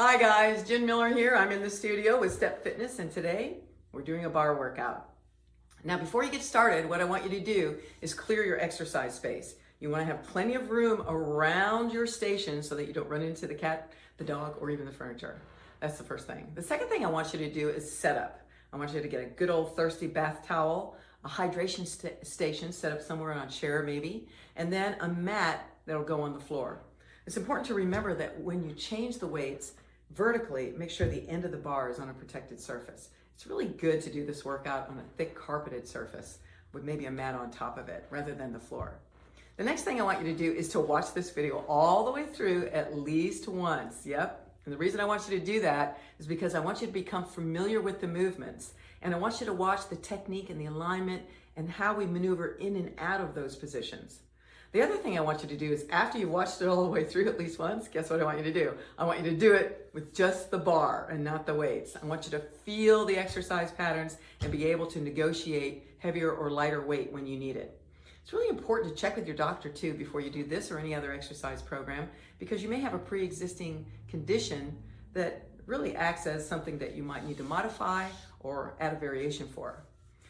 Hi guys, Jen Miller here. I'm in the studio with Step Fitness and today we're doing a bar workout. Now before you get started, what I want you to do is clear your exercise space. You want to have plenty of room around your station so that you don't run into the cat, the dog, or even the furniture. That's the first thing. The second thing I want you to do is set up. I want you to get a good old thirsty bath towel, a hydration station set up somewhere on a chair maybe, and then a mat that'll go on the floor. It's important to remember that when you change the weights vertically, make sure the end of the bar is on a protected surface. It's really good to do this workout on a thick carpeted surface with maybe a mat on top of it rather than the floor. The next thing I want you to do is to watch this video all the way through at least once. Yep. And the reason I want you to do that is because I want you to become familiar with the movements, and I want you to watch the technique and the alignment and how we maneuver in and out of those positions. The other thing I want you to do is after you've watched it all the way through at least once, guess what I want you to do? I want you to do it with just the bar and not the weights. I want you to feel the exercise patterns and be able to negotiate heavier or lighter weight when you need it. It's really important to check with your doctor too before you do this or any other exercise program, because you may have a pre-existing condition that really acts as something that you might need to modify or add a variation for.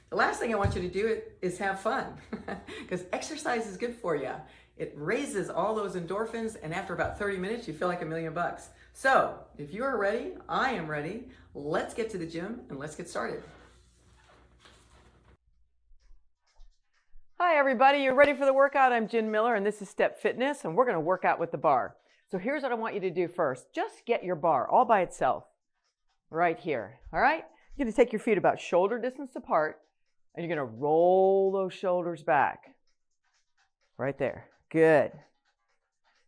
The last thing I want you to do is have fun, because exercise is good for you. It raises all those endorphins, and after about 30 minutes, you feel like $1,000,000. So if you're ready, I am ready. Let's get to the gym and let's get started. Hi everybody, you're ready for the workout. I'm Jen Miller and this is Step Fitness, and we're going to work out with the bar. So here's what I want you to do first. Just get your bar all by itself right here. All right? You're going to take your feet about shoulder distance apart, and you're going to roll those shoulders back. Right there. Good.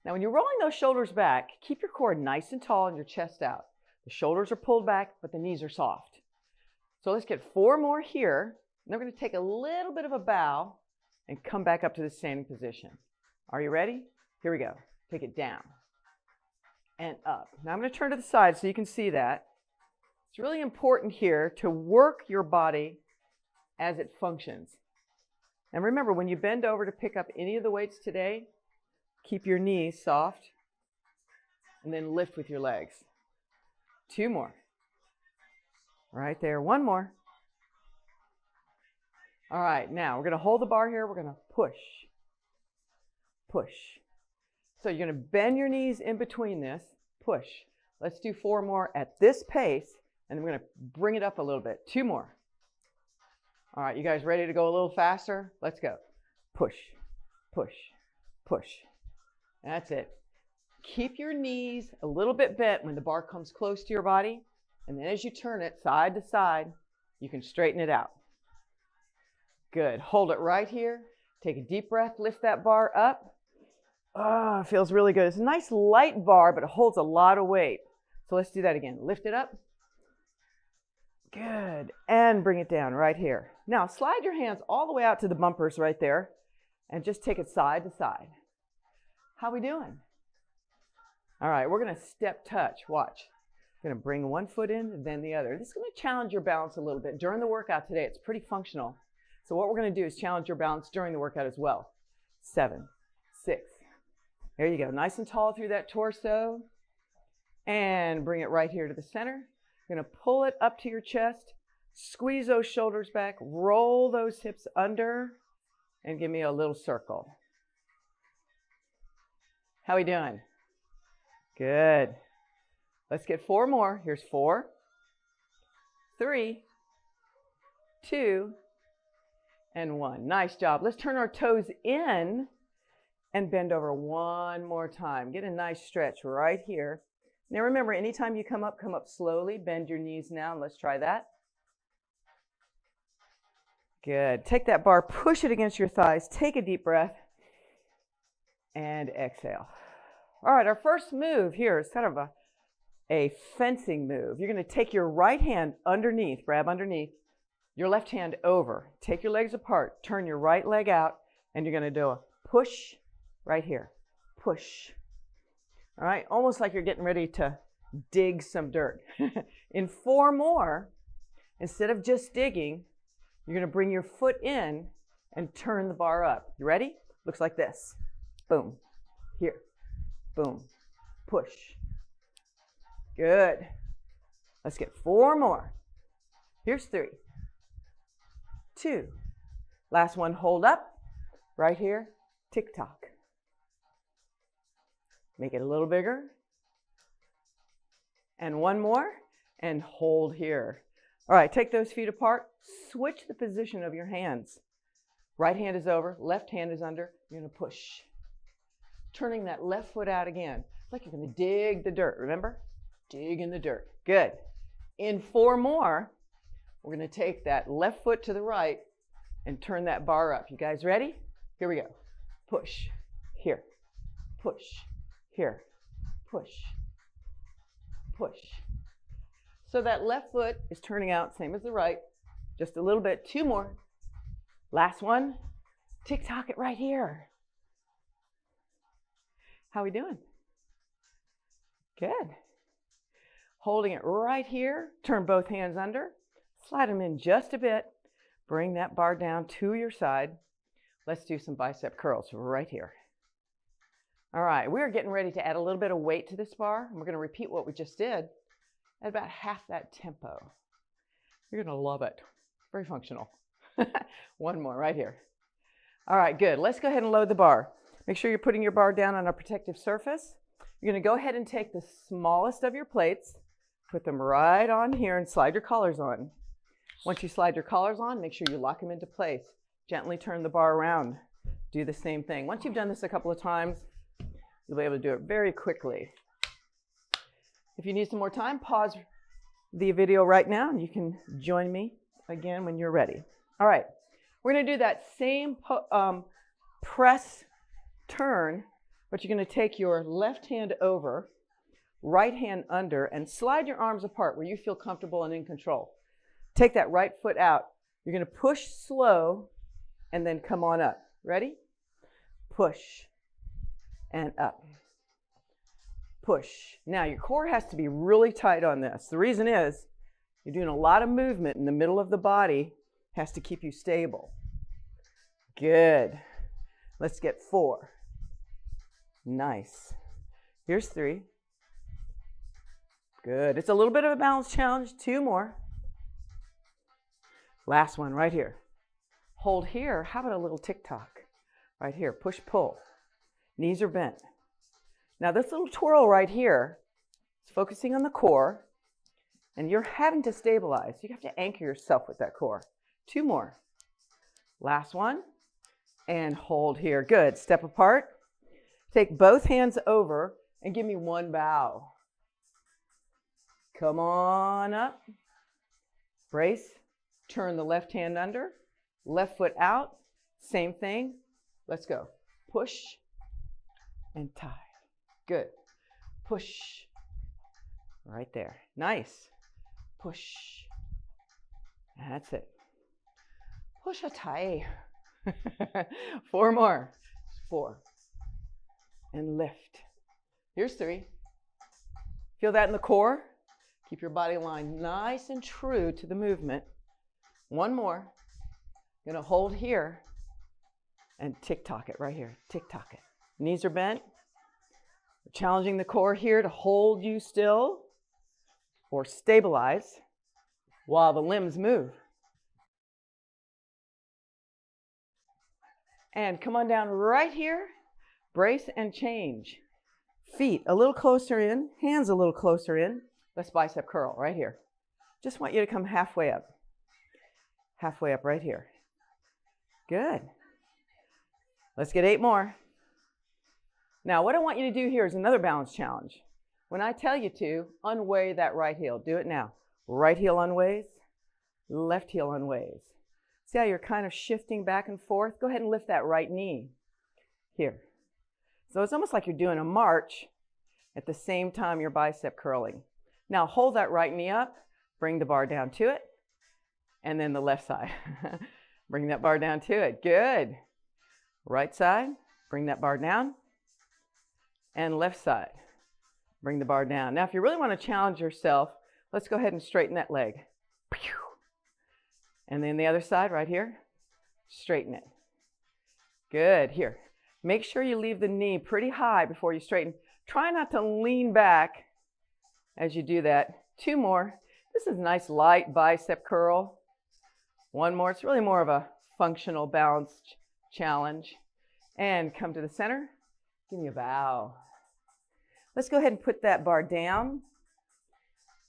Now when you're rolling those shoulders back, keep your core nice and tall and your chest out. The shoulders are pulled back, but the knees are soft. So let's get 4 more here. And then we're going to take a little bit of a bow and come back up to the standing position. Are you ready? Here we go. Take it down and up. Now I'm going to turn to the side so you can see that. It's really important here to work your body as it functions. And remember, when you bend over to pick up any of the weights today, keep your knees soft and then lift with your legs. 2 more. Right there. 1 more. All right, now we're going to hold the bar here. We're going to push, push. So you're going to bend your knees in between this, push. Let's do 4 more at this pace, and then we're going to bring it up a little bit. 2 more. All right, you guys ready to go a little faster? Let's go. Push, push, push. That's it. Keep your knees a little bit bent when the bar comes close to your body, and then as you turn it side to side, you can straighten it out. Good. Hold it right here. Take a deep breath. Lift that bar up. Oh, it feels really good. It's a nice light bar, but it holds a lot of weight. So let's do that again. Lift it up. Good. And bring it down right here. Now slide your hands all the way out to the bumpers right there and just take it side to side. How we doing? All right, we're going to step touch. Watch. Going to bring one foot in, then the other. This is going to challenge your balance a little bit. During the workout today, it's pretty functional. So what we're going to do is challenge your balance during the workout as well. 7, 6. There you go. Nice and tall through that torso. And bring it right here to the center. You're going to pull it up to your chest. Squeeze those shoulders back. Roll those hips under. And give me a little circle. How we doing? Good. Let's get 4 more. Here's 4, 3, 2, and 1. Nice job. Let's turn our toes in and bend over 1 more time. Get a nice stretch right here. Now remember, anytime you come up slowly. Bend your knees now. Let's try that. Good. Take that bar, push it against your thighs. Take a deep breath and exhale. All right, our first move here is kind of a fencing move. You're going to take your right hand underneath, grab underneath, your left hand over. Take your legs apart, turn your right leg out, and you're going to do a push right here. Push. All right, almost like you're getting ready to dig some dirt. In 4 more, instead of just digging, you're going to bring your foot in and turn the bar up. You ready? Looks like this. Boom. Here. Boom. Push. Good. Let's get 4 more. Here's 3, 2. Last one, hold up. Right here, tick-tock. Make it a little bigger. And 1 more, and hold here. All right, take those feet apart. Switch the position of your hands. Right hand is over, left hand is under. You're going to push. Turning that left foot out again. It's like you're going to dig the dirt, remember? Dig in the dirt. Good. In 4 more, we're going to take that left foot to the right and turn that bar up. You guys ready? Here we go. Push. Here. Push. Here. Push. Push. So that left foot is turning out, same as the right. Just a little bit. 2 more. Last one. Tick-tock it right here. How we doing? Good. Holding it right here. Turn both hands under. Slide them in just a bit. Bring that bar down to your side. Let's do some bicep curls right here. All right, we're getting ready to add a little bit of weight to this bar. And we're going to repeat what we just did at about half that tempo. You're going to love it. Very functional. 1 more right here. All right, good. Let's go ahead and load the bar. Make sure you're putting your bar down on a protective surface. You're going to go ahead and take the smallest of your plates, put them right on here, and slide your collars on. Once you slide your collars on, make sure you lock them into place. Gently turn the bar around. Do the same thing. Once you've done this a couple of times, you'll be able to do it very quickly. If you need some more time, pause the video right now, and you can join me again when you're ready. All right, we're going to do that same press turn, but you're going to take your left hand over, right hand under, and slide your arms apart where you feel comfortable and in control. Take that right foot out. You're going to push slow and then come on up. Ready? Push and up. Push. Now your core has to be really tight on this. The reason is you're doing a lot of movement in the middle of the body. Has to keep you stable. Good. Let's get 4. Nice. Here's 3. Good. It's a little bit of a balance challenge. 2 more. Last one right here. Hold here. How about a little tick-tock? Right here. Push, pull. Knees are bent. Now this little twirl right here is focusing on the core, and you're having to stabilize. You have to anchor yourself with that core. 2 more. Last one. And hold here. Good. Step apart. Take both hands over and give me 1 bow. Come on up. Brace. Turn the left hand under. Left foot out. Same thing. Let's go. Push and tie. Good. Push. Right there. Nice. Push. That's it. Push a tie. 4 more. 4. And lift. Here's 3. Feel that in the core? Keep your body line nice and true to the movement. 1 more. Going to hold here and tick-tock it right here. Tick-tock it. Knees are bent. We're challenging the core here to hold you still or stabilize while the limbs move. And come on down right here. Brace and change. Feet a little closer in, hands a little closer in. Let's bicep curl right here. Just want you to come halfway up. Halfway up right here. Good. Let's get 8 more. Now what I want you to do here is another balance challenge. When I tell you to, unweigh that right heel. Do it now. Right heel unweighs, left heel unweighs. See how you're kind of shifting back and forth? Go ahead and lift that right knee. Here. So it's almost like you're doing a march at the same time you're bicep curling. Now hold that right knee up, bring the bar down to it, and then the left side. Bring that bar down to it. Good. Right side, bring that bar down, and left side. Bring the bar down. Now if you really want to challenge yourself, let's go ahead and straighten that leg. And then the other side right here, straighten it. Good. Here. Make sure you leave the knee pretty high before you straighten. Try not to lean back as you do that. 2 more. This is a nice light bicep curl. 1 more. It's really more of a functional balance challenge. And come to the center. Give me a bow. Let's go ahead and put that bar down.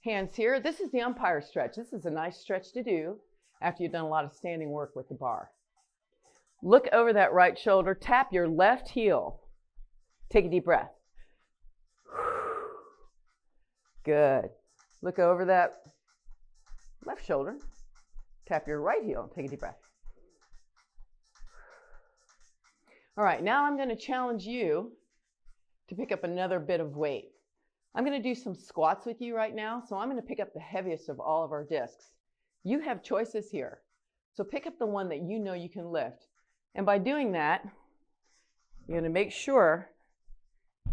Hands here. This is the umpire stretch. This is a nice stretch to do after you've done a lot of standing work with the bar. Look over that right shoulder. Tap your left heel. Take a deep breath. Good. Look over that left shoulder. Tap your right heel. Take a deep breath. All right, now I'm going to challenge you to pick up another bit of weight. I'm going to do some squats with you right now, so I'm going to pick up the heaviest of all of our discs. You have choices here, so pick up the one that you know you can lift. And by doing that, you're going to make sure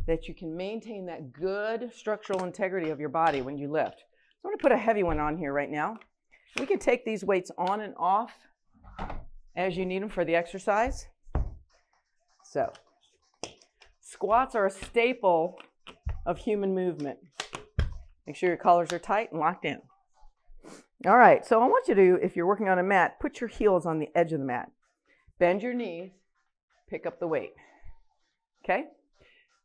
that you can maintain that good structural integrity of your body when you lift. So I'm going to put a heavy one on here right now. We can take these weights on and off as you need them for the exercise. So, squats are a staple of human movement. Make sure your collars are tight and locked in. All right, so I want you to, if you're working on a mat, put your heels on the edge of the mat. Bend your knees, pick up the weight. Okay?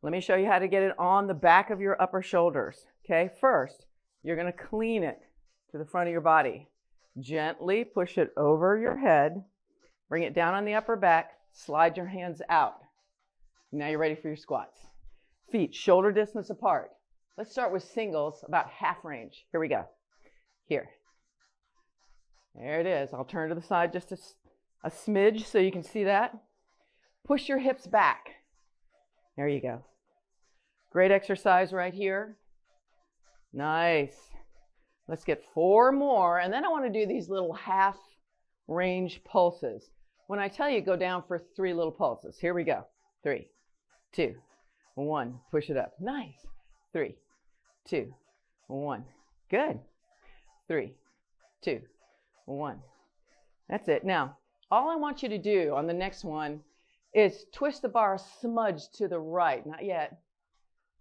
Let me show you how to get it on the back of your upper shoulders. Okay? First, you're going to clean it to the front of your body. Gently push it over your head. Bring it down on the upper back. Slide your hands out. Now you're ready for your squats. Feet shoulder distance apart. Let's start with singles, about half range. Here we go. Here. There it is. I'll turn to the side just a smidge so you can see that. Push your hips back. There you go. Great exercise right here. Nice. Let's get 4 more, and then I want to do these little half range pulses. When I tell you, go down for 3 little pulses. Here we go. 3, 2, 1. Push it up. Nice. 3, 2, 1. Good. 3, 2, 1. That's it. Now, all I want you to do on the next one is twist the bar a smudge to the right. Not yet,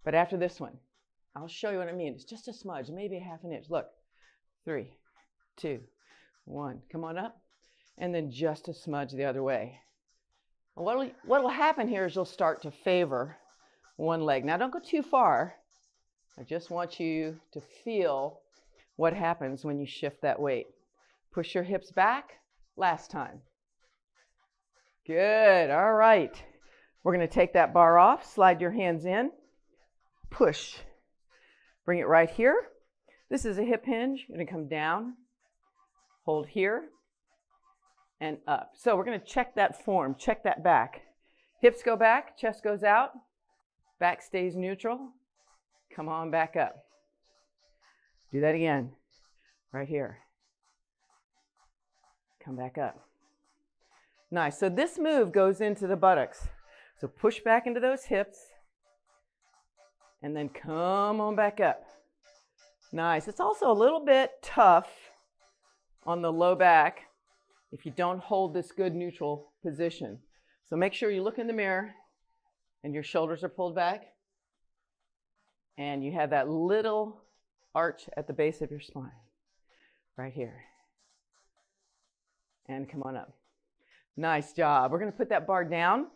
but after this one. I'll show you what I mean. It's just a smudge, maybe a half an inch. Look. 3, 2, 1. Come on up. And then just a smudge the other way. What'll happen here is you'll start to favor one leg. Now don't go too far. I just want you to feel what happens when you shift that weight. Push your hips back. Last time. Good. All right. We're going to take that bar off. Slide your hands in. Push. Bring it right here. This is a hip hinge. You're going to come down. Hold here. And up. So we're going to check that form, check that back. Hips go back, chest goes out, back stays neutral. Come on back up. Do that again, right here. Come back up. Nice. So this move goes into the buttocks. So push back into those hips and then come on back up. Nice. It's also a little bit tough on the low back if you don't hold this good neutral position. So make sure you look in the mirror and your shoulders are pulled back and you have that little arch at the base of your spine. Right here. And come on up. Nice job. We're going to put that bar down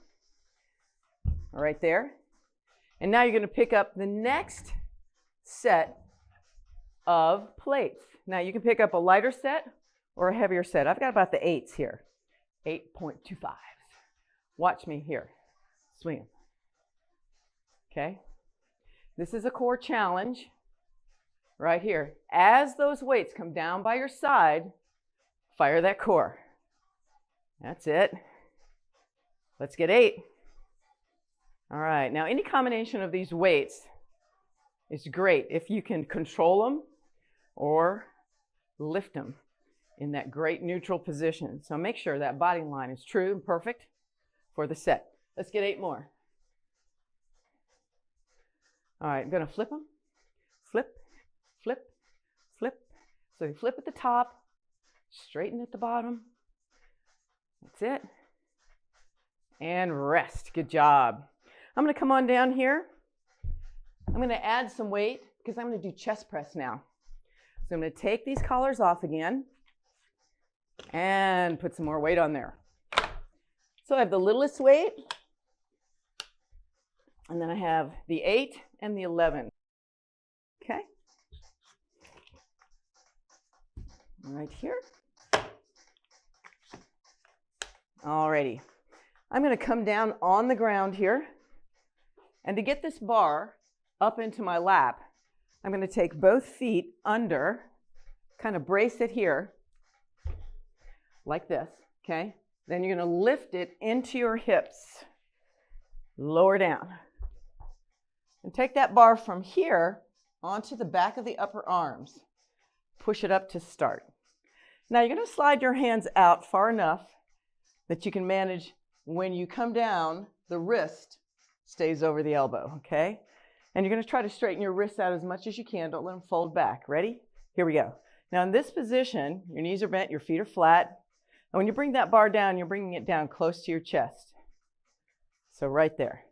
right there. And now you're going to pick up the next set of plates. Now you can pick up a lighter set or a heavier set. I've got about the 8s here. 8.25. Watch me here. Swing them. Okay? This is a core challenge right here. As those weights come down by your side, fire that core. That's it. Let's get 8. All right. Now, any combination of these weights is great if you can control them or lift them in that great neutral position. So make sure that body line is true and perfect for the set. Let's get 8 more. All right, I'm going to flip them. Flip, flip, flip. So you flip at the top, straighten at the bottom. That's it. And rest. Good job. I'm going to come on down here. I'm going to add some weight because I'm going to do chest press now. So I'm going to take these collars off again and put some more weight on there. So I have the littlest weight, and then I have the 8 and the 11. Okay. Right here. Alrighty. I'm going to come down on the ground here, and to get this bar up into my lap, I'm going to take both feet under, kind of brace it here, like this, okay? Then you're going to lift it into your hips, lower down. And take that bar from here onto the back of the upper arms. Push it up to start. Now you're going to slide your hands out far enough that you can manage when you come down, the wrist stays over the elbow, okay? And you're going to try to straighten your wrists out as much as you can. Don't let them fold back. Ready? Here we go. Now in this position, your knees are bent, your feet are flat. And when you bring that bar down, you're bringing it down close to your chest. So right there.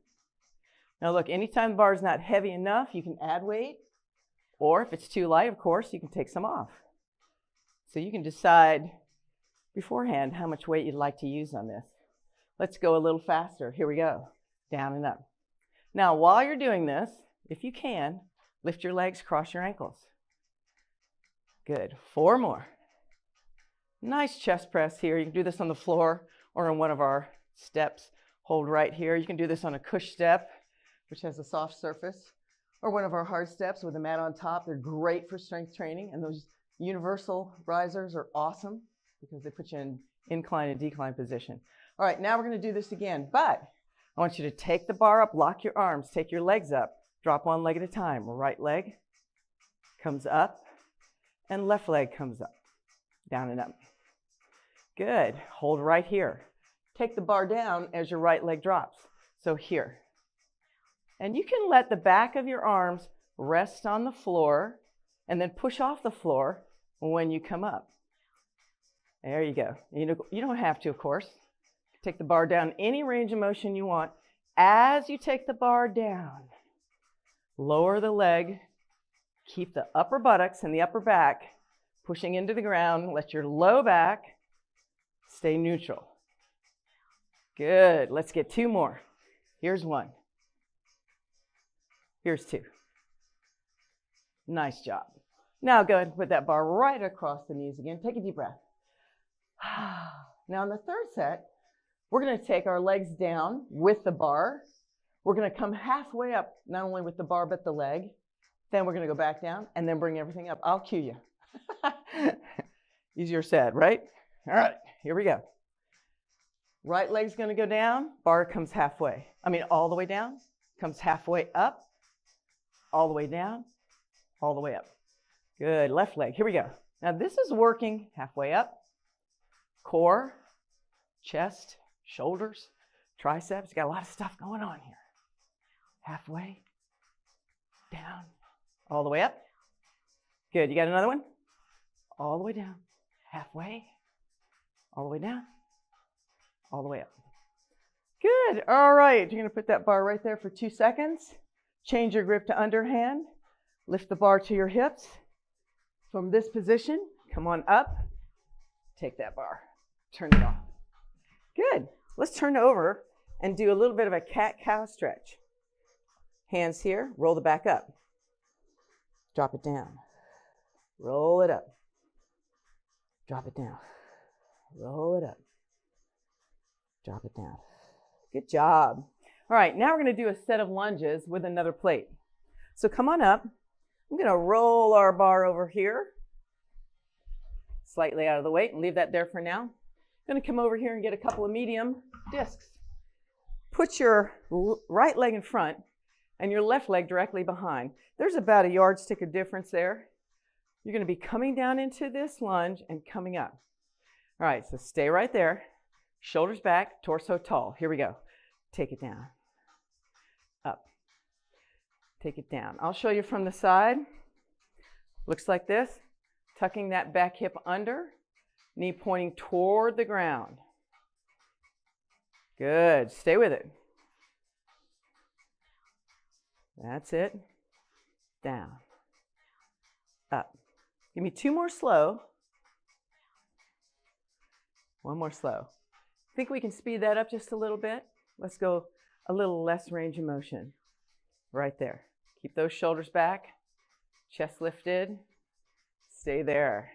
Now look, anytime the bar is not heavy enough, you can add weight. Or if it's too light, of course, you can take some off. So you can decide beforehand how much weight you'd like to use on this. Let's go a little faster. Here we go. Down and up. Now, while you're doing this, if you can, lift your legs, cross your ankles. Good. 4 more. Nice chest press here. You can do this on the floor or on one of our steps. Hold right here. You can do this on a cush step, which has a soft surface, or one of our hard steps with a mat on top. They're great for strength training, and those universal risers are awesome because they put you in incline and decline position. All right, now we're going to do this again, but I want you to take the bar up, lock your arms, take your legs up, drop one leg at a time. Right leg comes up, and left leg comes up, down and up. Good. Hold right here. Take the bar down as your right leg drops. So here. And you can let the back of your arms rest on the floor and then push off the floor when you come up. There you go. You don't have to, of course. Take the bar down any range of motion you want. As you take the bar down, lower the leg, keep the upper buttocks and the upper back pushing into the ground. Let your low back stay neutral. Good. Let's get 2 more. Here's 1. Here's 2. Nice job. Now go ahead and put that bar right across the knees again. Take a deep breath. Now in the third set, we're going to take our legs down with the bar. We're going to come halfway up, not only with the bar, but the leg. Then we're going to go back down and then bring everything up. I'll cue you. Easier said, right? All right, here we go. Right leg's going to go down. Bar comes halfway. All the way down. Comes halfway up. All the way down. All the way up. Good. Left leg. Here we go. Now this is working halfway up. Core, chest, shoulders, triceps. Got a lot of stuff going on here. Halfway, down, all the way up. Good. You got another one? All the way down, halfway, all the way down, all the way up. Good. All right. You're going to put that bar right there for 2 seconds. Change your grip to underhand. Lift the bar to your hips. From this position, come on up. Take that bar. Turn it off. Good. Let's turn over and do a little bit of a cat-cow stretch. Hands here. Roll the back up. Drop it down. Roll it up. Drop it down. Roll it up. Drop it down. Good job. All right, now we're going to do a set of lunges with another plate. So come on up. I'm going to roll our bar over here, slightly out of the way, and leave that there for now. I'm going to come over here and get a couple of medium discs. Put your right leg in front and your left leg directly behind. There's about a yardstick of difference there. You're going to be coming down into this lunge and coming up. All right, so stay right there. Shoulders back, torso tall. Here we go. Take it down. Up. Take it down. I'll show you from the side. Looks like this. Tucking that back hip under. Knee pointing toward the ground. Good. Stay with it. That's it. Down. up. Give me 2 more slow. 1 more slow. Think we can speed that up just a little bit? Let's go a little less range of motion. Right there. Keep those shoulders back, chest lifted. Stay there.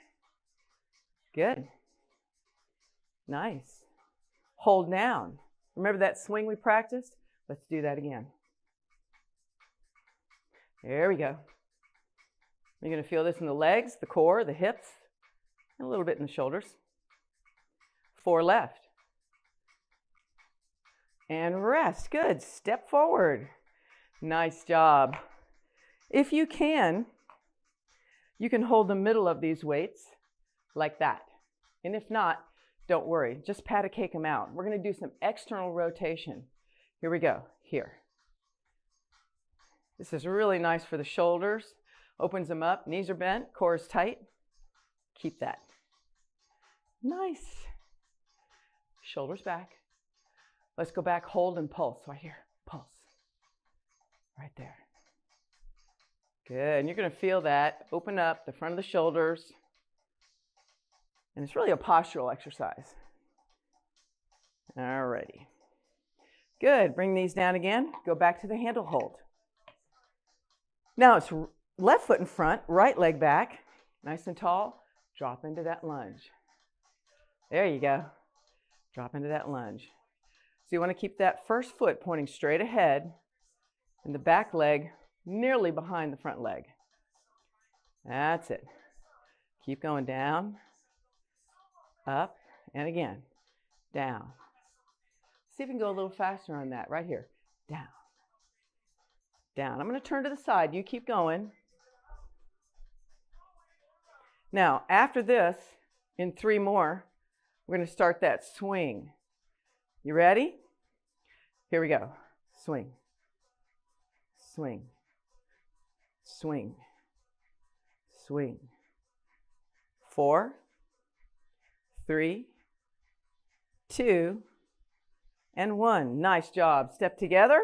Good. Nice. Hold down. Remember that swing we practiced? Let's do that again. There we go. You're going to feel this in the legs, the core, the hips, and a little bit in the shoulders. 4 left. And rest. Good. Step forward. Nice job. If you can hold the middle of these weights like that. And if not, don't worry. Just pat a cake them out. We're going to do some external rotation. Here we go. Here. This is really nice for the shoulders. Opens them up. Knees are bent. Core is tight. Keep that. Nice. Shoulders back. Let's go back. Hold and pulse. Right here. Pulse. Right there. Good. And you're going to feel that. Open up the front of the shoulders. And it's really a postural exercise. Alrighty. Good. Bring these down again. Go back to the handle hold. Now it's left foot in front, right leg back. Nice and tall. Drop into that lunge. There you go. Drop into that lunge. So you want to keep that first foot pointing straight ahead and the back leg nearly behind the front leg. That's it. Keep going down, up, and again, down. See if you can go a little faster on that. Right here. Down. Down. I'm going to turn to the side. You keep going. Now, after this, in 3 more, we're going to start that swing. You ready? Here we go. Swing. Swing. Swing. Swing. 4, 3, 2, and 1. Nice job. Step together.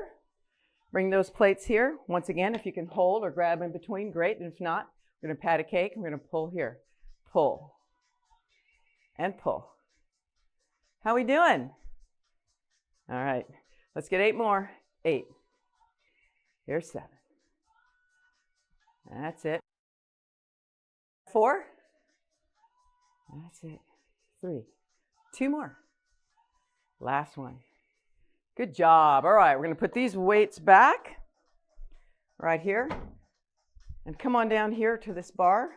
Bring those plates here. Once again, if you can hold or grab in between, great. And if not, we're going to pat a cake and we're going to pull here. Pull. And pull. How we doing? All right. Let's get 8 more. 8. Here's 7. That's it. 4. That's it. 3. 2 more. Last one. Good job. All right, we're going to put these weights back right here and come on down here to this bar.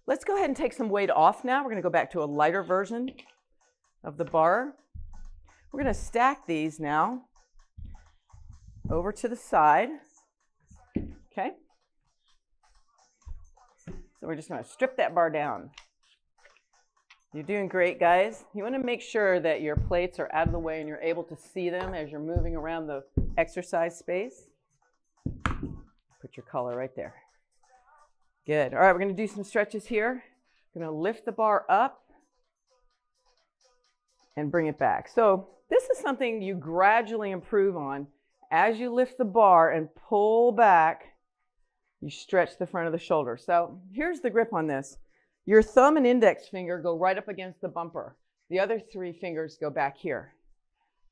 Let's go ahead and take some weight off now. We're going to go back to a lighter version of the bar. We're going to stack these now over to the side. Okay? So we're just going to strip that bar down. You're doing great, guys. You want to make sure that your plates are out of the way and you're able to see them as you're moving around the exercise space. Put your collar right there. Good. All right, we're going to do some stretches here. We're going to lift the bar up and bring it back. So this is something you gradually improve on. As you lift the bar and pull back, you stretch the front of the shoulder. So here's the grip on this. Your thumb and index finger go right up against the bumper. The other 3 fingers go back here.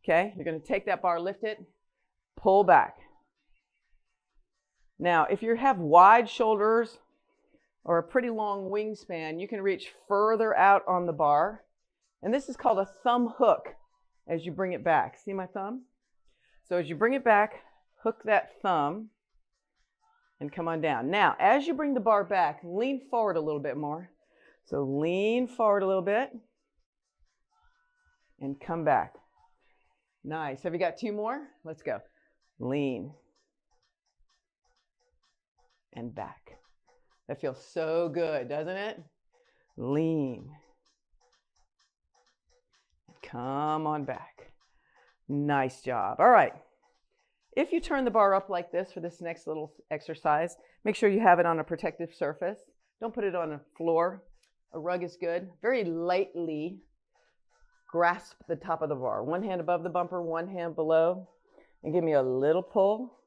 Okay, you're going to take that bar, lift it, pull back. Now, if you have wide shoulders or a pretty long wingspan, you can reach further out on the bar. And this is called a thumb hook as you bring it back. See my thumb? So as you bring it back, hook that thumb and come on down. Now, as you bring the bar back, lean forward a little bit more. So lean forward a little bit and come back. Nice. Have you got 2 more? Let's go. Lean and back. That feels so good, doesn't it? Lean. Come on back. Nice job. All right. If you turn the bar up like this for this next little exercise, make sure you have it on a protective surface. Don't put it on a floor. A rug is good. Very lightly grasp the top of the bar. 1 hand above the bumper, 1 hand below, and give me a little pull,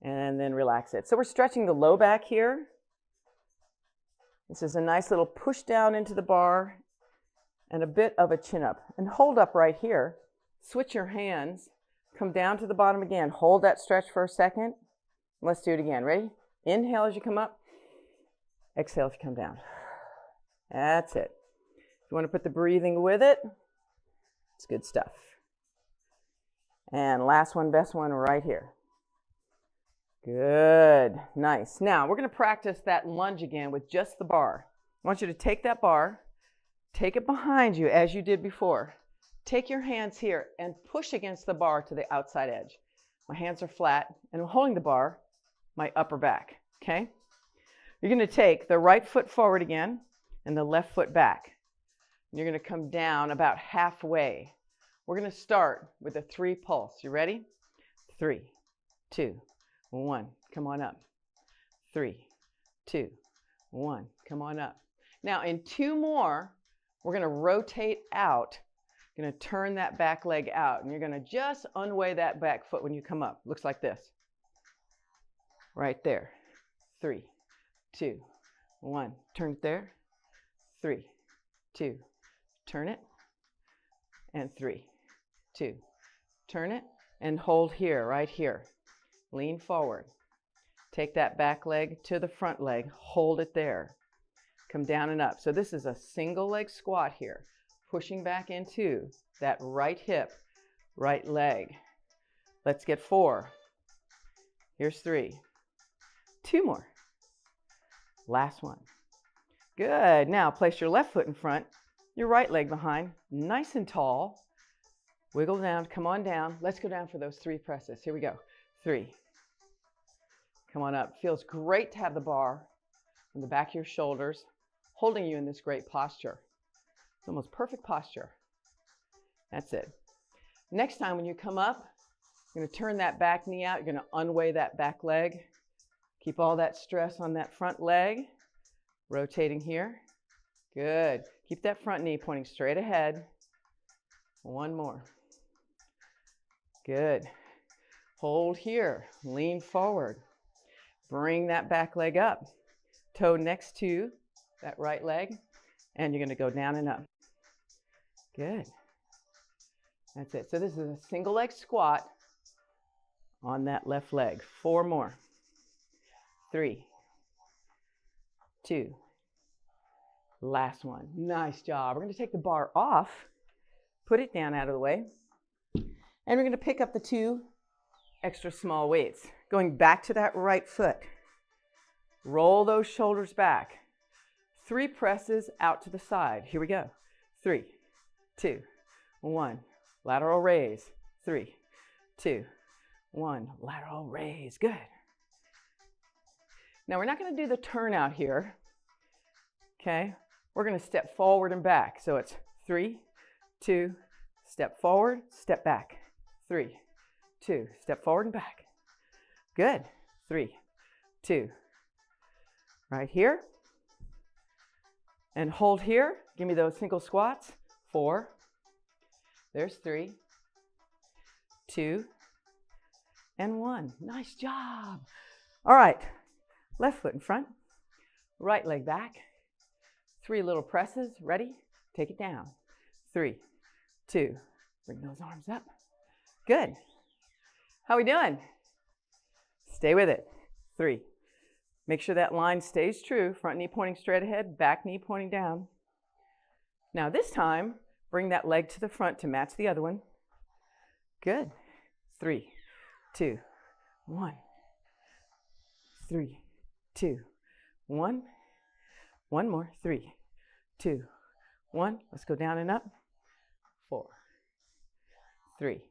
and then relax it. So we're stretching the low back here. This is a nice little push down into the bar and a bit of a chin up. And hold up right here. Switch your hands. Come down to the bottom again. Hold that stretch for a second. Let's do it again. Ready? Inhale as you come up. Exhale as you come down. That's it. If you want to put the breathing with it, it's good stuff. And last one, best one right here. Good. Nice. Now, we're going to practice that lunge again with just the bar. I want you to take that bar, take it behind you as you did before. Take your hands here and push against the bar to the outside edge. My hands are flat, and I'm holding the bar, my upper back, okay? You're going to take the right foot forward again and the left foot back. And you're going to come down about halfway. We're going to start with a 3 pulse. You ready? 3, 2, 1. Come on up. 3, 2, 1. Come on up. Now, in 2 more, we're going to rotate out. You're going to turn that back leg out, and you're going to just unway that back foot when you come up. Looks like this. Right there. 3, 2, 1. Turn it there. 3, 2. Turn it. And 3, 2. Turn it and hold here, right here. Lean forward. Take that back leg to the front leg. Hold it there. Come down and up. So this is a single leg squat here. Pushing back into that right hip, right leg. Let's get 4. Here's 3. 2 more. Last one. Good. Now place your left foot in front, your right leg behind, nice and tall. Wiggle down. Come on down. Let's go down for those 3 presses. Here we go. 3. Come on up. Feels great to have the bar on the back of your shoulders, holding you in this great posture. It's almost perfect posture. That's it. Next time when you come up, you're going to turn that back knee out. You're going to unway that back leg. Keep all that stress on that front leg. Rotating here. Good. Keep that front knee pointing straight ahead. 1 more. Good. Hold here. Lean forward. Bring that back leg up. Toe next to that right leg. And you're going to go down and up. Good. That's it. So this is a single leg squat on that left leg. 4 more. 3, 2. Last one. Nice job. We're going to take the bar off, put it down out of the way, and we're going to pick up the 2 extra small weights. Going back to that right foot. Roll those shoulders back. 3 presses out to the side. Here we go. 3, 2, 1. Lateral raise. 3, 2, 1. Lateral raise. Good. Now we're not going to do the turnout here. Okay? We're going to step forward and back. So it's 3, 2, step forward, step back. 3, 2, step forward and back. Good. 3, 2. Right here. And hold here. Give me those single squats. 4. There's 3, 2, and 1. Nice job. All right. Left foot in front. Right leg back. 3 little presses. Ready? Take it down. 3, 2. Bring those arms up. Good. How we doing? Stay with it. 3. Make sure that line stays true. Front knee pointing straight ahead, back knee pointing down. Now this time, bring that leg to the front to match the other one. Good. 3, 2, 1. 3, 2, 1. 1 more. 3, 2, 1. Let's go down and up. 4, 3,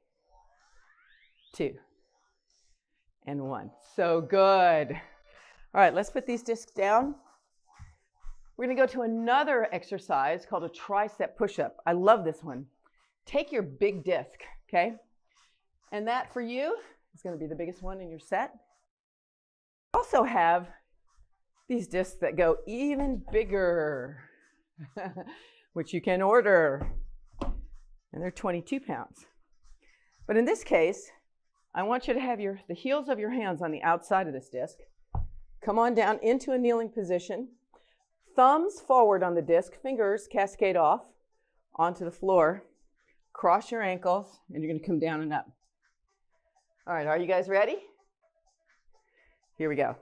2, and 1. So good. All right, let's put these discs down. We're going to go to another exercise called a tricep push-up. I love this one. Take your big disc, okay? And that for you is going to be the biggest one in your set. Also have these discs that go even bigger, which you can order. And they're 22 pounds. But in this case, I want you to have the heels of your hands on the outside of this disc. Come on down into a kneeling position. Thumbs forward on the disc, fingers cascade off onto the floor. Cross your ankles, and you're going to come down and up. All right, are you guys ready? Here we go.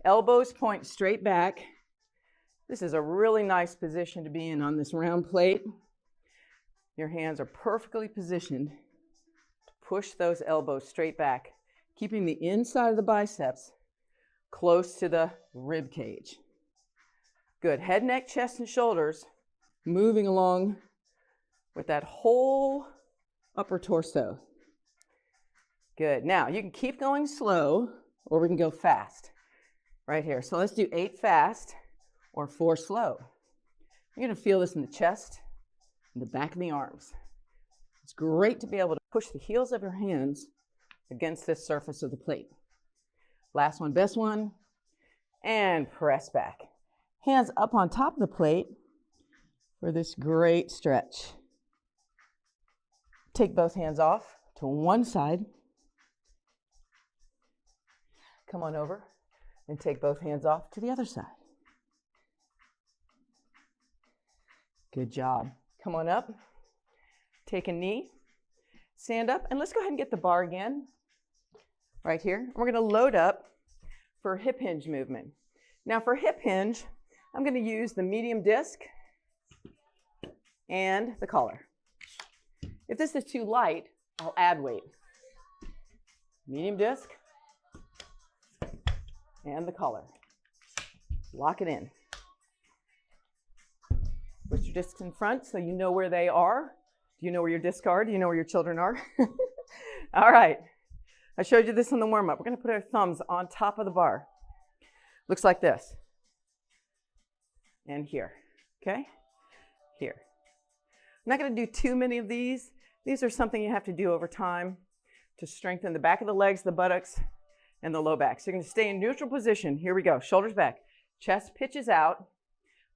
Elbows point straight back. This is a really nice position to be in on this round plate. Your hands are perfectly positioned to push those elbows straight back, keeping the inside of the biceps close to the rib cage. Good. Head, neck, chest, and shoulders moving along with that whole upper torso. Good. Now, you can keep going slow, or we can go fast right here. So let's do 8 fast or 4 slow. You're going to feel this in the chest and the back of the arms. It's great to be able to push the heels of your hands against this surface of the plate. Last one, best one, and press back. Hands up on top of the plate for this great stretch. Take both hands off to one side. Come on over and take both hands off to the other side. Good job. Come on up. Take a knee. Stand up, and let's go ahead and get the bar again. Right here. We're going to load up for hip hinge movement. Now for hip hinge, I'm going to use the medium disc and the collar. If this is too light, I'll add weight. Medium disc and the collar. Lock it in. Put your discs in front so you know where they are. Do you know where your discs are? Do you know where your children are? All right. I showed you this in the warm-up. We're going to put our thumbs on top of the bar. Looks like this. And here. Okay? Here. I'm not going to do too many of these. These are something you have to do over time to strengthen the back of the legs, the buttocks, and the low back. So you're going to stay in neutral position. Here we go. Shoulders back. Chest pitches out.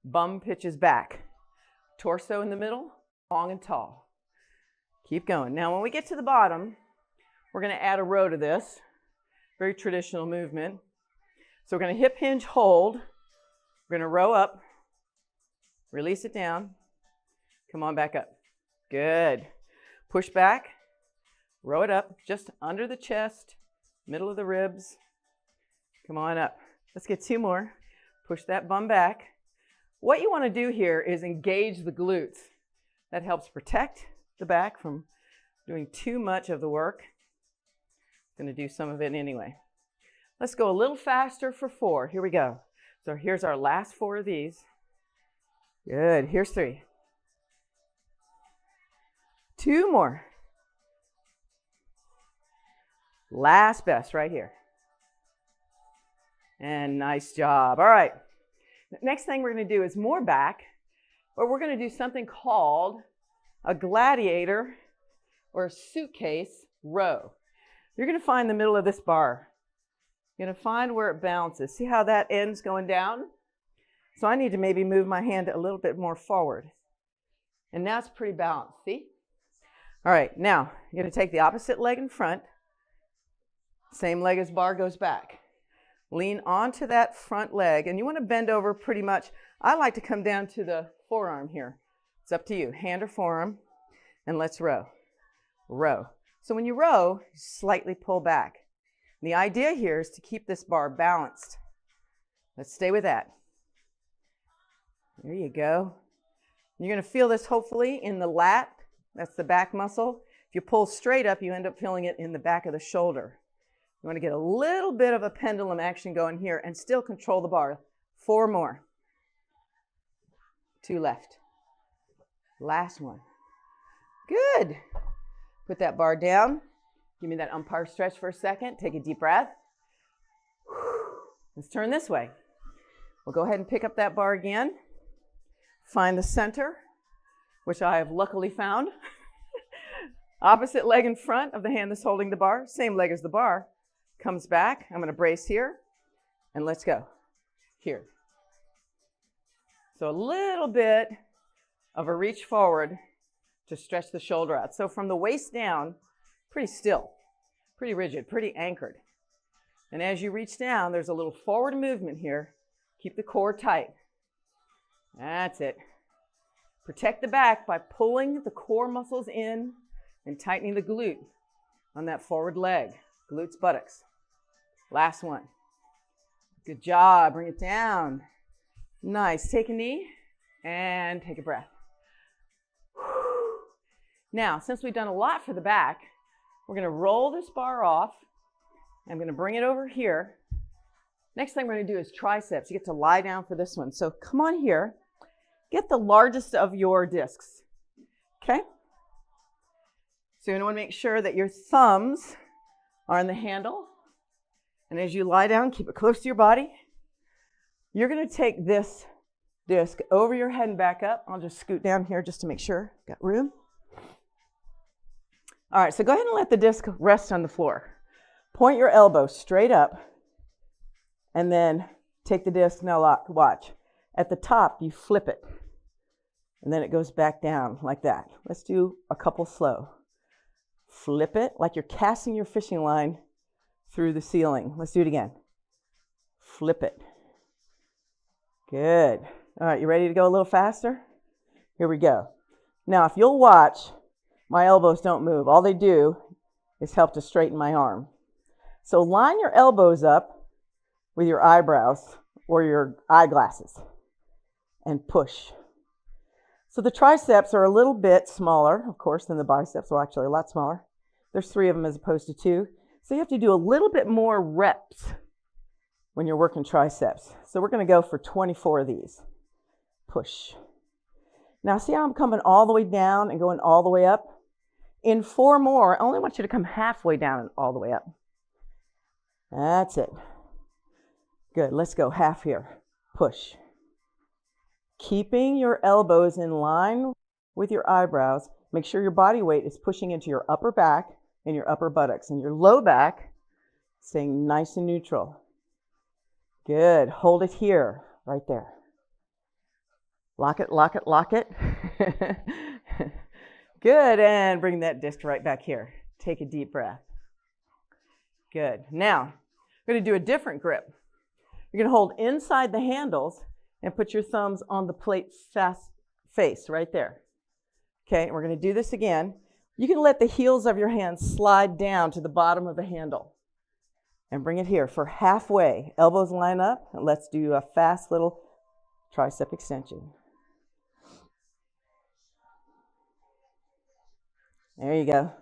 Bum pitches back. Torso in the middle, long and tall. Keep going. Now, when we get to the bottom, we're going to add a row to this. Very traditional movement. So we're going to hip hinge, hold. We're going to row up. Release it down. Come on back up. Good. Push back. Row it up just under the chest, middle of the ribs. Come on up. Let's get 2 more. Push that bum back. What you want to do here is engage the glutes. That helps protect the back from doing too much of the work. I'm going to do some of it anyway. Let's go a little faster for 4. Here we go. So here's our last 4 of these. Good. Here's 3. 2 more. Last best right here. And nice job. All right. The next thing we're going to do is more back, but we're going to do something called a gladiator or a suitcase row. You're going to find the middle of this bar. You're going to find where it bounces. See how that end's going down? So I need to maybe move my hand a little bit more forward. And now it's pretty balanced. See? All right. Now, you're going to take the opposite leg in front. Same leg as bar goes back. Lean onto that front leg, and you want to bend over pretty much. I like to come down to the forearm here. It's up to you, hand or forearm, and let's row. Row. So when you row, you slightly pull back. The idea here is to keep this bar balanced. Let's stay with that. There you go. You're going to feel this hopefully in the lat. That's the back muscle. If you pull straight up, you end up feeling it in the back of the shoulder. You want to get a little bit of a pendulum action going here and still control the bar. 4 more. 2 left. Last one. Good. Put that bar down. Give me that umpire stretch for a second. Take a deep breath. Let's turn this way. We'll go ahead and pick up that bar again. Find the center, which I have luckily found. Opposite leg in front of the hand that's holding the bar. Same leg as the bar. Comes back. I'm going to brace here. And let's go. Here. So a little bit of a reach forward to stretch the shoulder out. So from the waist down, pretty still, pretty rigid, pretty anchored. And as you reach down, there's a little forward movement here. Keep the core tight. That's it. Protect the back by pulling the core muscles in and tightening the glute on that forward leg. Glutes, buttocks. Last one. Good job. Bring it down. Nice. Take a knee and take a breath. Now, since we've done a lot for the back, we're going to roll this bar off. I'm going to bring it over here. Next thing we're going to do is triceps. You get to lie down for this one. So come on here. Get the largest of your discs. Okay? So you're going to want to make sure that your thumbs are on the handle. And as you lie down, keep it close to your body. You're going to take this disc over your head and back up. I'll just scoot down here just to make sure. Got room? All right, so go ahead and let the disc rest on the floor. Point your elbow straight up. And then take the disc. Now watch. At the top, you flip it. And then it goes back down like that. Let's do a couple slow. Flip it like you're casting your fishing line through the ceiling. Let's do it again. Flip it. Good. All right, you ready to go a little faster? Here we go. Now, if you'll watch, my elbows don't move. All they do is help to straighten my arm. So line your elbows up with your eyebrows or your eyeglasses and push. So the triceps are a little bit smaller, of course, than the biceps. Well, actually a lot smaller. There's 3 of them as opposed to 2. So you have to do a little bit more reps when you're working triceps. So we're going to go for 24 of these. Push. Now see how I'm coming all the way down and going all the way up? In 4 more, I only want you to come halfway down and all the way up. That's it. Good. Let's go half here. Push. Keeping your elbows in line with your eyebrows. Make sure your body weight is pushing into your upper back and your upper buttocks, and your low back staying nice and neutral. Good. Hold it here, right there. Lock it, lock it, lock it. Good. And bring that disc right back here. Take a deep breath. Good. Now, we're going to do a different grip. You're going to hold inside the handles and put your thumbs on the plate face right there. Okay, we're going to do this again. You can let the heels of your hands slide down to the bottom of the handle and bring it here for halfway. Elbows line up, and let's do a fast little tricep extension. There you go.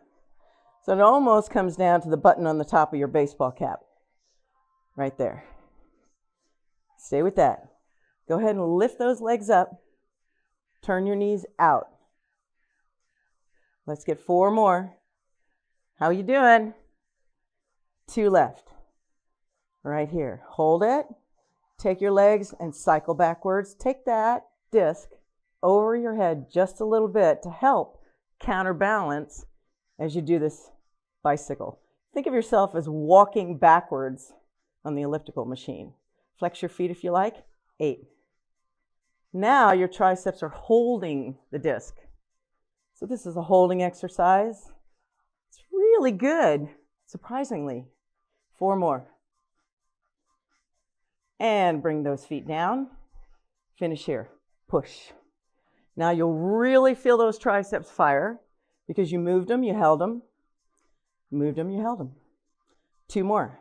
So it almost comes down to the button on the top of your baseball cap. Right there. Stay with that. Go ahead and lift those legs up. Turn your knees out. Let's get 4 more. How you doing? 2 left. Right here. Hold it. Take your legs and cycle backwards. Take that disc over your head just a little bit to help counterbalance as you do this bicycle. Think of yourself as walking backwards on the elliptical machine. Flex your feet if you like. 8. Now your triceps are holding the disc. So this is a holding exercise. It's really good, surprisingly. 4 more. And bring those feet down. Finish here. Push. Now you'll really feel those triceps fire because you moved them, you held them. Moved them, you held them. 2 more.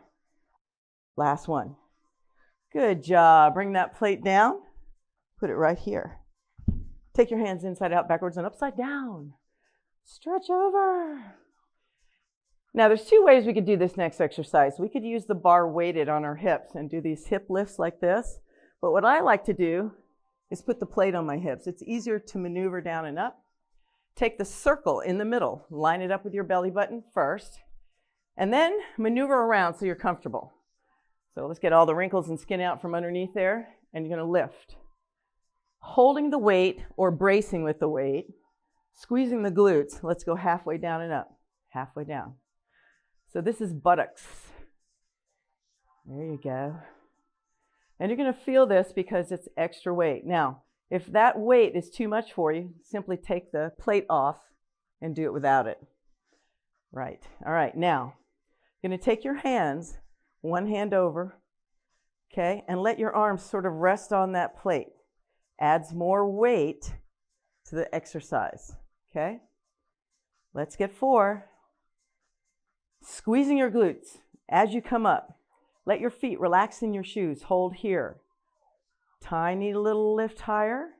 Last one. Good job. Bring that plate down. Put it right here. Take your hands inside out, backwards, and upside down. Stretch over. Now, there's 2 ways we could do this next exercise. We could use the bar weighted on our hips and do these hip lifts like this. But what I like to do is put the plate on my hips. It's easier to maneuver down and up. Take the circle in the middle. Line it up with your belly button first. And then maneuver around so you're comfortable. So let's get all the wrinkles and skin out from underneath there. And you're going to lift. Holding the weight or bracing with the weight, squeezing the glutes. Let's go halfway down and up, halfway down. So this is buttocks. There you go. And you're going to feel this because it's extra weight. Now, if that weight is too much for you, simply take the plate off and do it without it. Right. All right. Now, you're going to take your hands, one hand over, okay, and let your arms sort of rest on that plate. adds more weight to the exercise, okay? Let's get 4. Squeezing your glutes as you come up. Let your feet relax in your shoes. Hold here. Tiny little lift higher.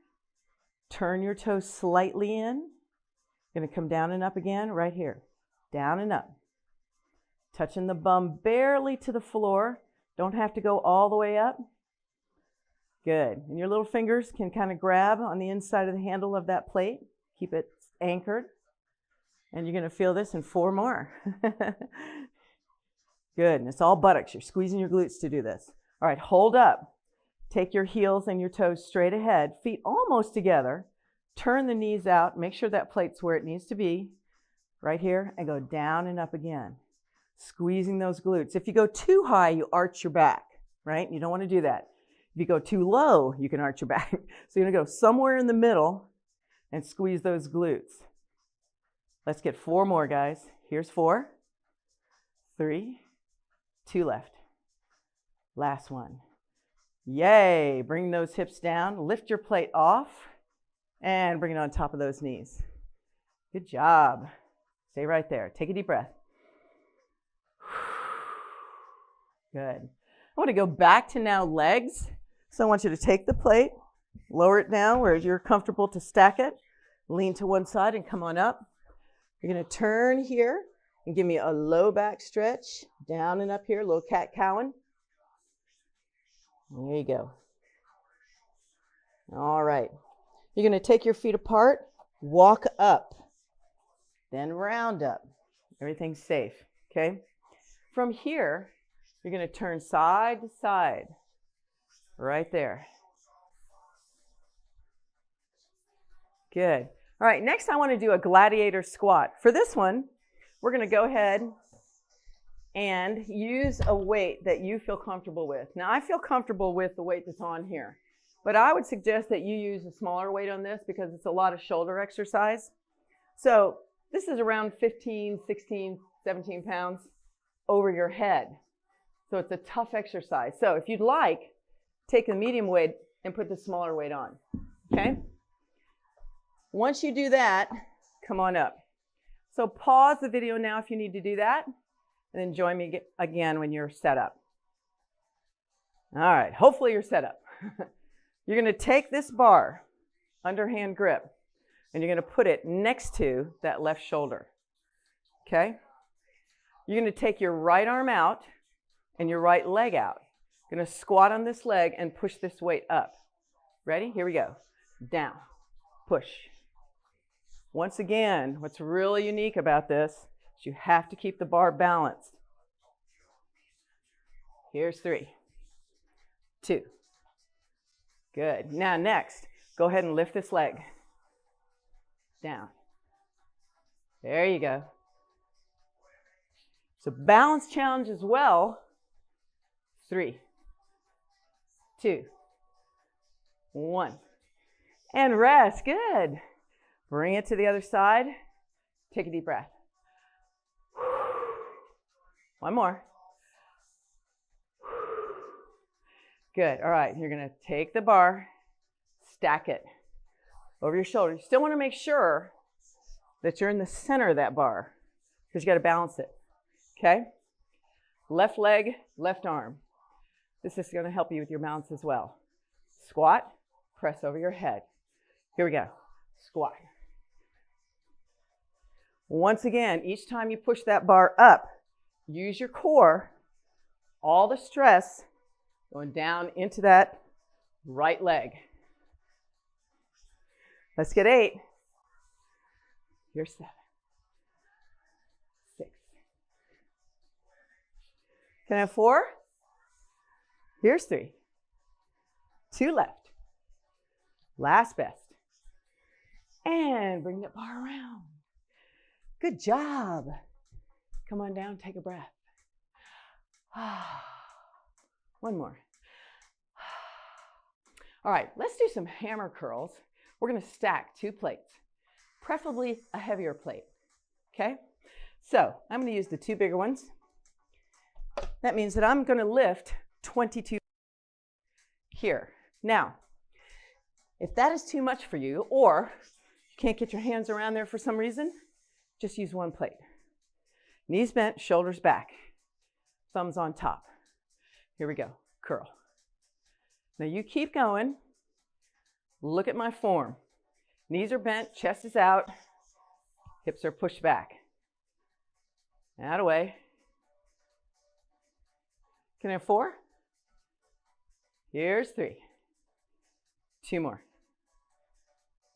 Turn your toes slightly in. Going to come down and up again right here. Down and up. Touching the bum barely to the floor. Don't have to go all the way up. Good. And your little fingers can kind of grab on the inside of the handle of that plate. Keep it anchored. And you're going to feel this in 4 more. Good. And it's all buttocks. You're squeezing your glutes to do this. All right, hold up. Take your heels and your toes straight ahead. Feet almost together. Turn the knees out. Make sure that plate's where it needs to be. Right here. And go down and up again. Squeezing those glutes. If you go too high, you arch your back, right? You don't want to do that. If you go too low, you can arch your back. So you're going to go somewhere in the middle and squeeze those glutes. Let's get 4 more, guys. Here's 4, 3, 2 left. Last one. Yay. Bring those hips down. Lift your plate off and bring it on top of those knees. Good job. Stay right there. Take a deep breath. Good. I want to go back to now legs. So I want you to take the plate, lower it down where you're comfortable to stack it, lean to one side and come on up. You're going to turn here and give me a low back stretch, down and up here, little cat-cowing. There you go. All right. You're going to take your feet apart, walk up, then round up. Everything's safe, okay? From here, you're going to turn side to side, right there. Good. All right, next I want to do a gladiator squat. For this one, we're going to go ahead and use a weight that you feel comfortable with. Now, I feel comfortable with the weight that's on here, but I would suggest that you use a smaller weight on this because it's a lot of shoulder exercise. So this is around 15, 16, 17 pounds over your head. So it's a tough exercise. So if you'd like, take the medium weight and put the smaller weight on, okay? Once you do that, come on up. So pause the video now if you need to do that, and then join me again when you're set up. All right, hopefully you're set up. You're going to take this bar, underhand grip, and you're going to put it next to that left shoulder, okay? You're going to take your right arm out and your right leg out. You're going to squat on this leg and push this weight up. Ready? Here we go. Down, push. Once again, what's really unique about this is you have to keep the bar balanced. Here's 3, 2. Good. Now next, go ahead and lift this leg. Down. There you go. So balance challenge as well. 3, 2, 1. And rest. Good. Bring it to the other side. Take a deep breath. One more. Good. All right. You're going to take the bar, stack it over your shoulder. You still want to make sure that you're in the center of that bar because you got to balance it. Okay? Left leg, left arm. This is going to help you with your balance as well. Squat, press over your head. Here we go. Squat. Once again, each time you push that bar up, use your core, all the stress going down into that right leg. Let's get 8. Here's 7, 6. Can I have 4? Here's 3. 2 left. Last best. And bring that bar around. Good job. Come on down, take a breath. One more. All right, let's do some hammer curls. We're going to stack 2 plates, preferably a heavier plate. Okay? So I'm going to use the 2 bigger ones. That means that I'm going to lift 22 here. Now, If that is too much for you, or you can't get your hands around there for some reason, just use one plate. Knees bent, shoulders back, thumbs on top. Here we go, curl. Now you keep going. Look at my form. Knees are bent, chest is out, hips are pushed back. Out of the way. Can I have 4? Here's 3. 2 more.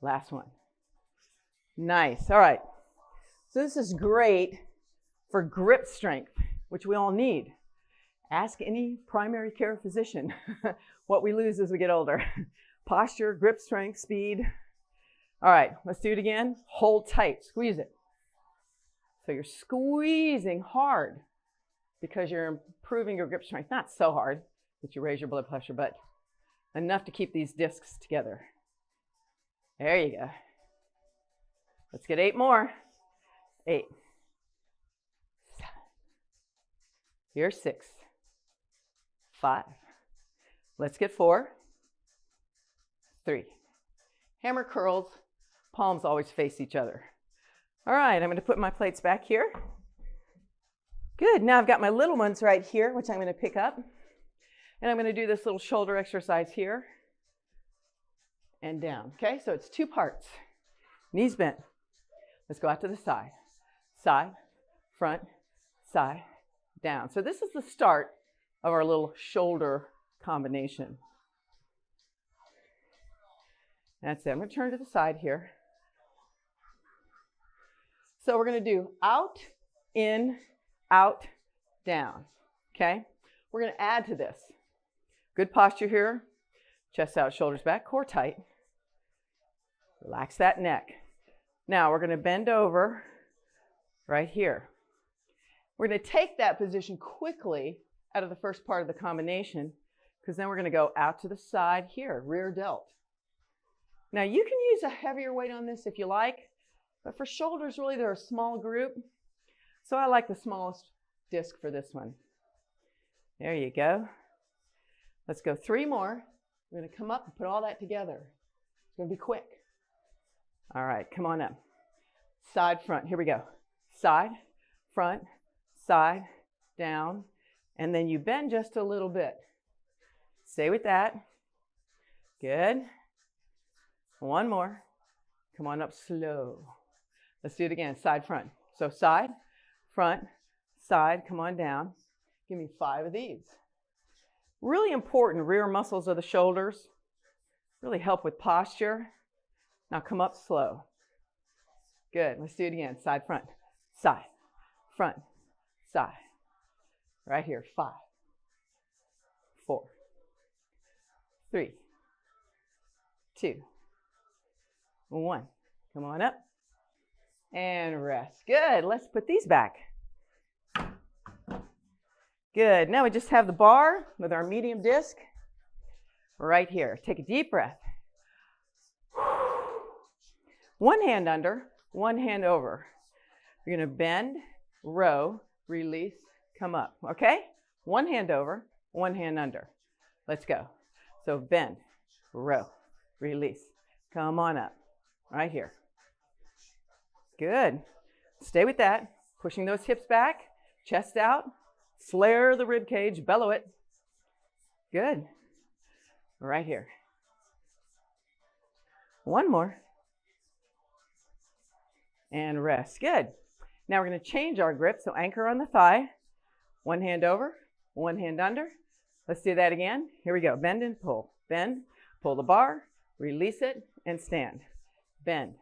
Last one. Nice. All right. So this is great for grip strength, which we all need. Ask any primary care physician what we lose as we get older. Posture, grip strength, speed. All right, let's do it again. Hold tight, squeeze it. So you're squeezing hard because you're improving your grip strength. Not so hard that you raise your blood pressure, but enough to keep these discs together. There you go. Let's get 8 more. 8. 7. Here's 6. 5. Let's get 4. 3. Hammer curls. Palms always face each other. All right, I'm going to put my plates back here. Good. Now I've got my little ones right here, which I'm going to pick up. And I'm going to do this little shoulder exercise here and down. Okay, so it's 2 parts. Knees bent. Let's go out to the side. Side, front, side, down. So this is the start of our little shoulder combination. That's it. I'm going to turn to the side here. So we're going to do out, in, out, down. Okay? We're going to add to this. Good posture here. Chest out, shoulders back, core tight. Relax that neck. Now we're going to bend over right here. We're going to take that position quickly out of the first part of the combination because then we're going to go out to the side here, rear delt. Now you can use a heavier weight on this if you like, but for shoulders really they're a small group. So I like the smallest disc for this one. There you go. Let's go 3 more. We're going to come up and put all that together. It's going to be quick. All right, come on up. Side, front. Here we go. Side, front, side, down. And then you bend just a little bit. Stay with that. Good. 1 more. Come on up slow. Let's do it again. Side, front. So side, front, side. Come on down. Give me 5 of these. Really important rear muscles of the shoulders. Really help with posture. Now come up slow. Good. Let's do it again. Side, front, side, front, side. Right here. 5, 4, 3, 2, 1. Come on up and rest. Good. Let's put these back. Good. Now we just have the bar with our medium disc right here. Take a deep breath. 1 hand under, 1 hand over. You're going to bend, row, release, come up. Okay? 1 hand over, 1 hand under. Let's go. So bend, row, release. Come on up. Right here. Good. Stay with that. Pushing those hips back, chest out. Flare the rib cage, bellow it. Good. Right here. 1 more. And rest. Good. Now we're going to change our grip. So anchor on the thigh. 1 hand over, 1 hand under. Let's do that again. Here we go. Bend and pull. Bend, pull the bar, release it, and stand. Bend.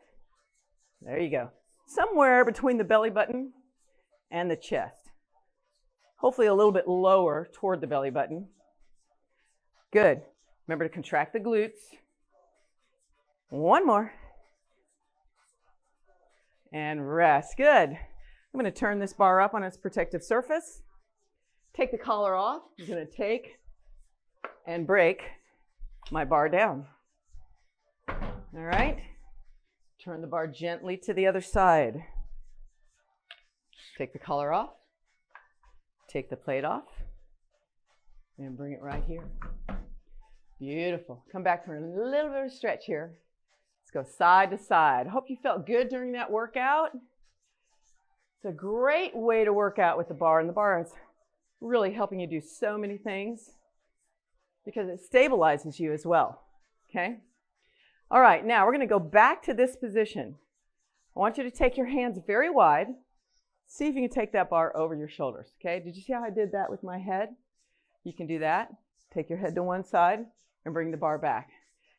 There you go. Somewhere between the belly button and the chest. Hopefully a little bit lower toward the belly button. Good. Remember to contract the glutes. 1 more. And rest. Good. I'm going to turn this bar up on its protective surface. Take the collar off. I'm going to take and break my bar down. All right. Turn the bar gently to the other side. Take the collar off. Take the plate off. And bring it right here. Beautiful. Come back for a little bit of stretch here. Let's go side to side. Hope you felt good during that workout. It's a great way to work out with the bar, and the bar is really helping you do so many things because it stabilizes you as well, okay? All right, now we're going to go back to this position. I want you to take your hands very wide. See if you can take that bar over your shoulders, okay? Did you see how I did that with my head? You can do that. Take your head to one side and bring the bar back.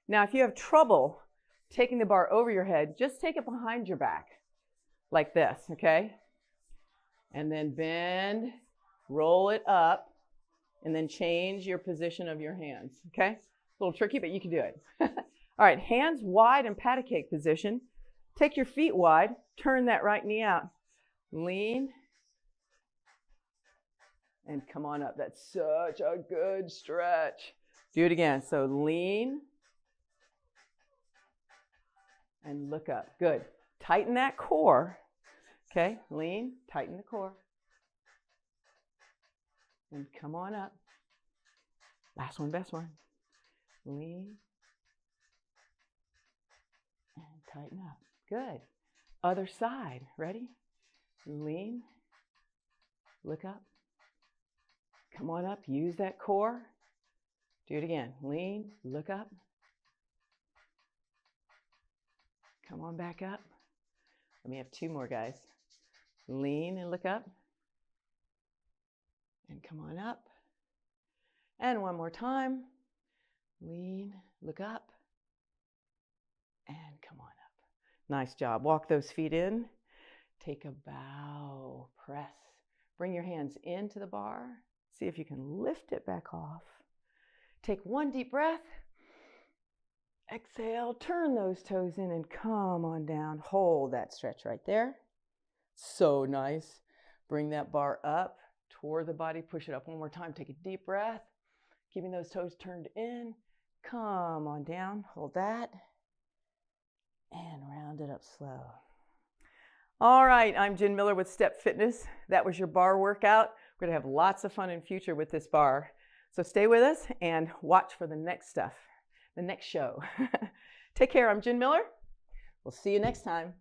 Now, if you have trouble taking the bar over your head, just take it behind your back like this, okay? And then bend, roll it up, and then change your position of your hands, okay? A little tricky, but you can do it. All right, hands wide in patty cake position. Take your feet wide, turn that right knee out. Lean, and come on up. That's such a good stretch. Do it again. So lean, and look up. Good. Tighten that core. Okay, lean, tighten the core. And come on up. Last one, best one. Lean, and tighten up. Good. Other side. Ready? Lean, look up. Come on up. Use that core. Do it again. Lean, look up. Come on back up. Let me have two more, guys. Lean and look up. And come on up. And one more time. Lean, look up. And come on up. Nice job. Walk those feet in. Take a bow. Press. Bring your hands into the bar. See if you can lift it back off. Take one deep breath. Exhale. Turn those toes in and come on down. Hold that stretch right there. So nice. Bring that bar up toward the body. Push it up one more time. Take a deep breath. Keeping those toes turned in. Come on down. Hold that. And round it up slow. All right, I'm Jen Miller with Step Fitness. That was your bar workout. We're going to have lots of fun in future with this bar. So stay with us and watch for the next stuff, the next show. Take care. I'm Jen Miller. We'll see you next time.